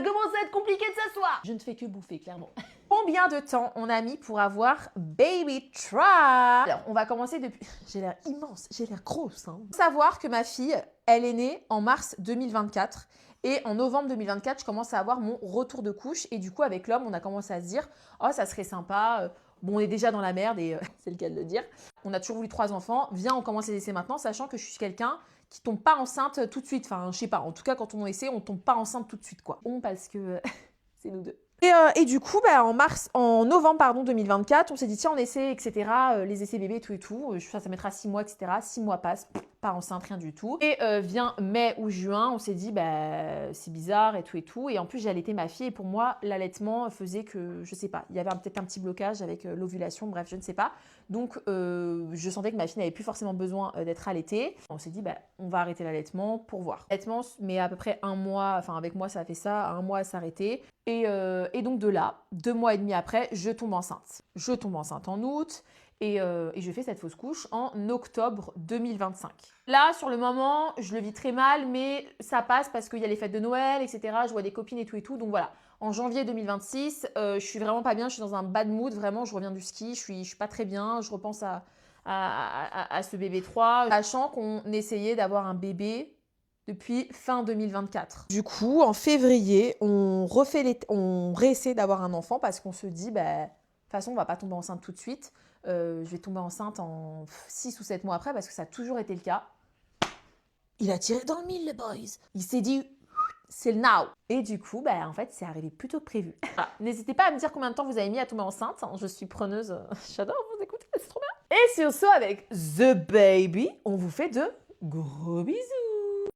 commence à être compliqué de s'asseoir. Je ne fais que bouffer, clairement. Combien de temps on a mis pour avoir Baby Try? Alors, on va commencer depuis... J'ai l'air immense, j'ai l'air grosse. Hein. Faut savoir que ma fille, elle est née en mars 2024. Et en novembre 2024, je commence à avoir mon retour de couche. Et du coup, avec l'homme, on a commencé à se dire « Oh, ça serait sympa. Bon, on est déjà dans la merde et c'est le cas de le dire. On a toujours voulu 3 enfants. Viens, on commence les essais maintenant, sachant que je suis quelqu'un qui tombe pas enceinte tout de suite. Enfin, je sais pas. En tout cas, quand on essaie, on tombe pas enceinte tout de suite, quoi. Bon, parce que c'est nous deux. Et du coup, bah, en novembre 2024, on s'est dit tiens, on essaie, etc. Les essais bébés, tout et tout. Ça mettra 6 mois, etc. 6 mois passent, pas enceinte, rien du tout. Et vient mai ou juin, on s'est dit bah c'est bizarre et tout et tout. Et en plus, j'ai allaité ma fille et pour moi, l'allaitement faisait que, je sais pas, il y avait peut-être un petit blocage avec l'ovulation, bref, je ne sais pas. Donc, je sentais que ma fille n'avait plus forcément besoin d'être allaitée. On s'est dit bah on va arrêter l'allaitement pour voir. L'allaitement, mais à peu près un mois, enfin avec moi ça a fait ça, un mois à s'arrêter. Et donc de là, 2 mois et demi après, je tombe enceinte. Je tombe enceinte en août et je fais cette fausse couche en octobre 2025. Là, sur le moment, je le vis très mal, mais ça passe parce qu'il y a les fêtes de Noël, etc. Je vois des copines et tout. Donc voilà, en janvier 2026, je suis vraiment pas bien, je suis dans un bad mood, vraiment, je reviens du ski, je suis pas très bien, je repense à ce bébé 3, sachant qu'on essayait d'avoir un bébé depuis fin 2024. Du coup, en février, on réessaie d'avoir un enfant parce qu'on se dit, bah, de toute façon, on va pas tomber enceinte tout de suite. Je vais tomber enceinte en 6 ou 7 mois après parce que ça a toujours été le cas. Il a tiré dans le mille, le boys. Il s'est dit, c'est le now. Et du coup, bah, en fait, c'est arrivé plus tôt que prévu. Voilà. N'hésitez pas à me dire combien de temps vous avez mis à tomber enceinte. Je suis preneuse. J'adore vous écouter, c'est trop bien. Et sur ce, avec The Baby, on vous fait de gros bisous.